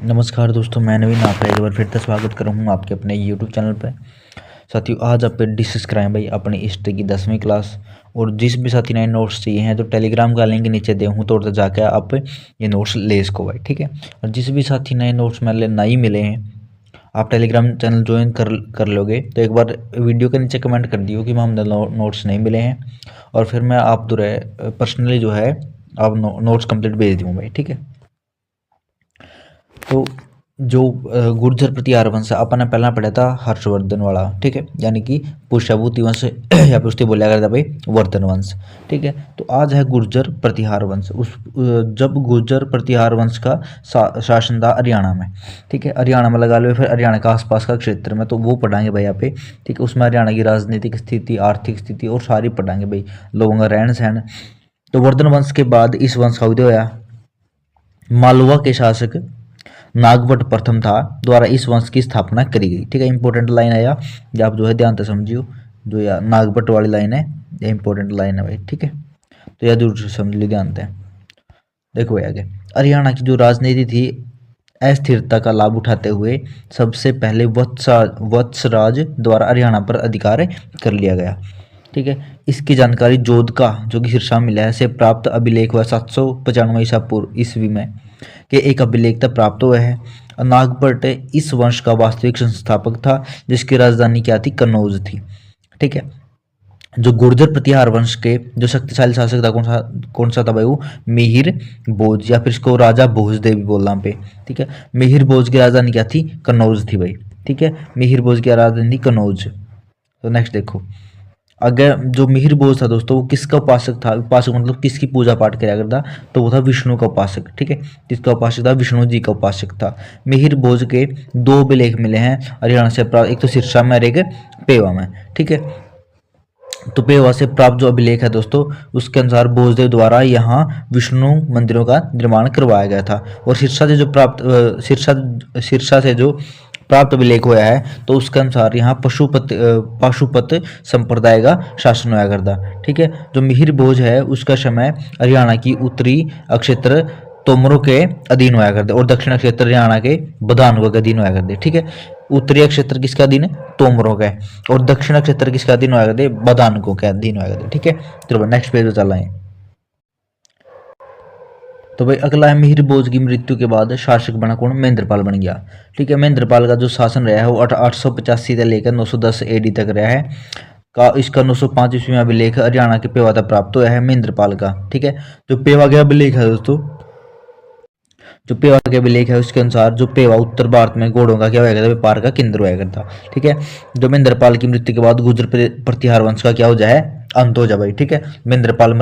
नमस्कार दोस्तों, मैं नवीन आपका एक बार फिर से स्वागत कर रहा हूँ आपके अपने यूट्यूब चैनल पर। साथियों, आज आप डिस्कस कराएं भाई अपनी हिस्ट्री की 10वीं क्लास। और जिस भी साथी नए नोट्स चाहिए हैं तो टेलीग्राम का लिंक नीचे दे हूँ, तो जाकर आप ये नोट्स ले इसको भाई, ठीक है। और जिस भी साथी नए नोट्स मेरे नहीं मिले हैं, आप टेलीग्राम चैनल ज्वाइन कर लोगे तो एक बार वीडियो के नीचे कमेंट कर दियो कि हम नोट्स नहीं मिले हैं, और फिर मैं आप पर्सनली जो है आप नोट्स कंप्लीट भेज दूँ भाई, ठीक है। तो जो गुर्जर प्रतिहार वंश अपन ने पहला पढ़ा था हर्षवर्धन वाला, ठीक है, यानी कि पुष्यभूति वंश या फिर उससे बोला करता भाई वर्धन वंश, ठीक है। तो आज है गुर्जर प्रतिहार वंश। जब गुर्जर प्रतिहार वंश का शासन था हरियाणा में, ठीक है, हरियाणा में लगा लो, फिर हरियाणा का आसपास का क्षेत्र में, तो वो पढ़ाएंगे भाई यहाँ पे, ठीक है। उसमें हरियाणा की राजनीतिक स्थिति, आर्थिक स्थिति और सारी पढ़ाएंगे भाई, लोगों का रहन सहन। तो वर्धन वंश के बाद इस वंश का उदय होया। मालवा के शासक नागभट्ट प्रथम था द्वारा इस वंश की स्थापना करी गई, ठीक है। इंपॉर्टेंट लाइन है या आप जो है ध्यान से समझियो, जो या नागभट्ट वाली लाइन है ये इंपॉर्टेंट लाइन है भाई, ठीक है। तो यह जरूर समझ लो ध्यान से। देखो आगे, हरियाणा की जो राजनीति थी, अस्थिरता का लाभ उठाते हुए सबसे पहले वत्सराज द्वारा हरियाणा पर अधिकार कर लिया गया, ठीक है। इसकी जानकारी जोधका जो कि सिरसा मिला है से प्राप्त अभिलेख हुआ 795 ईसा पूर्व ईस्वी में के एक अभिलेख तक प्राप्त हुआ है। नागभट्ट इस वंश का वास्तविक संस्थापक था, जिसकी राजधानी क्या थी, कन्नौज थी, ठीक है। जो गुर्जर प्रतिहार वंश के जो शक्तिशाली शासक था, कौन सा था भाई, वो मिहिर भोज, या फिर इसको राजा भोजदेव भी बोलना पे, ठीक है। मिहिर भोज की राजधानी क्या थी, कन्नौज थी भाई, ठीक है। मिहिर भोज की राजधानी कन्नौज। तो नेक्स्ट देखो, अगर जो मिहिर भोज था दोस्तों, वो किसका उपासक था, उपासक मतलब किसकी पूजा पाठ किया करता, तो वो था विष्णु का उपासक, ठीक है। किसका उपासक था, विष्णु जी का उपासक था। मिहिर भोज के दो अभिलेख मिले हैं हरियाणा से प्राप्त, एक तो सिरसा में और एक पेवा में, ठीक है। तो पेवा से प्राप्त जो अभिलेख है दोस्तों, उसके अनुसार भोजदेव द्वारा यहाँ विष्णु मंदिरों का निर्माण करवाया गया था। और सिरसा से जो प्राप्त सिरसा से जो प्राप्त अभिलेख हुआ है, तो उसके अनुसार यहाँ पाशुपत संप्रदाय का शासन हुआ करता, ठीक है। जो मिहिर भोज है उसका समय हरियाणा की उत्तरी क्षेत्र तोमरों के अधीन हुआ करते, और दक्षिण क्षेत्र हरियाणा के बदानुआ के अधीन हुआ करते, ठीक है। उत्तरीय क्षेत्र किसका अधीन है, तोमरों का, और दक्षिण क्षेत्र किसका अधीन हुआ करते, बदानुकों के अधीन हुआ करते, ठीक है। चलो नेक्स्ट पेज पे चल रहे हैं। तो भाई अगला है, मिहिर भोज की मृत्यु के बाद शासक बना कौन, महेंद्रपाल बन गया, ठीक है। महेंद्रपाल का जो शासन रहा है वो 885 से लेकर 910 एडी तक रहा है का। इसका 905 ईस्वी में अभिलेख हरियाणा के पेवा तक प्राप्त हुआ है महेंद्रपाल का, ठीक है। जो पेवा के अभिलेख है दोस्तों, जो पेवा के अभिलेख है उसके अनुसार जो पेवा उत्तर भारत में घोड़ों का क्या हुआ करता, व्यापार का केंद्र हुआ करता, ठीक है। जो महेंद्रपाल की मृत्यु के बाद गुर्जर प्रतिहार वंश का क्या हो जाए, अंत हो जाए भाई, ठीक है। महेंद्रपाल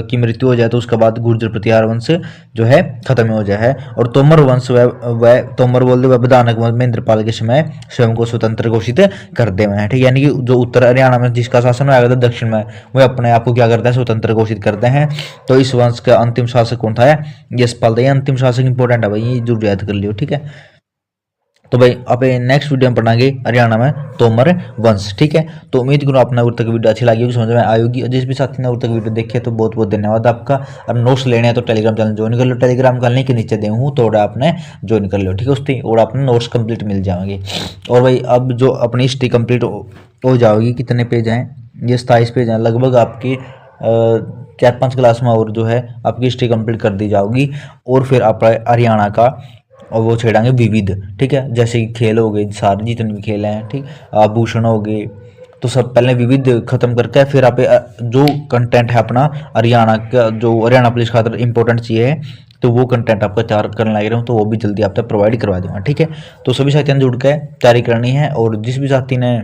की मृत्यु हो जाए तो उसके बाद गुर्जर प्रतिहार वंश जो है खत्म हो जाए है। और तोमर वंश वह तोमर बोलते वह बदानक महेंद्रपाल के समय स्वयं को स्वतंत्र घोषित कर दे हुए हैं, ठीक है। यानी कि जो उत्तर हरियाणा में जिसका शासन हुआ था, दक्षिण में वह अपने आप को क्या करता है, स्वतंत्र घोषित करते हैं। तो इस वंश का अंतिम शासक कौन था, यशपाल था। ये अंतिम शासक इंपॉर्टेंट है भाई, ये जरूर याद कर लियो, ठीक है। तो भाई अब नेक्स्ट वीडियो में पढ़ाएंगे हरियाणा में तोमर वंश, ठीक है। तो उम्मीद करूँ आपने अब तक वीडियो अच्छी लगी होगी, समझ में आएगी। और जिस भी साथी ने अब तक वीडियो देखी है तो बहुत बहुत धन्यवाद आपका। अब नोट्स लेने हैं तो टेलीग्राम चैनल ज्वाइन कर लो, टेलीग्राम का लिंक नीचे दे हूँ, तो आपने ज्वाइन कर लो, ठीक है। उससे और आपने नोट्स कंप्लीट मिल जाएंगे। और भाई अब जो अपनी हिस्ट्री कंप्लीट हो जाएगी, कितने पेज हैं, ये 27 पेज हैं लगभग आपकी 4-5 क्लास में, और जो है आपकी हिस्ट्री कंप्लीट कर दी जाएगी। और फिर आप हरियाणा का और वो छेड़ेंगे विविध, ठीक है। जैसे कि खेल हो गए, सारे जितने भी खेल हैं, ठीक, आभूषण हो गए, तो सब पहले विविध खत्म करके फिर आप जो कंटेंट है अपना हरियाणा का, जो हरियाणा पुलिस खातर इंपॉर्टेंट चाहिए, तो वो कंटेंट आपका तैयार करने लग रहा हूँ, तो वो भी जल्दी आप तक प्रोवाइड करवा दूंगा, ठीक है। तो सभी साथियों ने जुड़ के तैयारी करनी है। और जिस भी साथी ने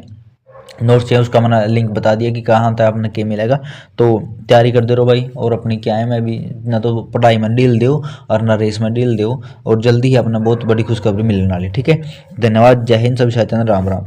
नोट्स चाहिए उसका मैंने लिंक बता दिया कि कहाँ था अपने क्या मिलेगा, तो तैयारी कर दे रहो भाई। और अपनी क्या है, मैं भी ना तो पढ़ाई में डील दो और ना रेस में डील दो, और जल्दी ही अपना बहुत बड़ी खुशखबरी मिलने वाली, ठीक है। धन्यवाद, जय हिंद, सभी साथियों, राम राम।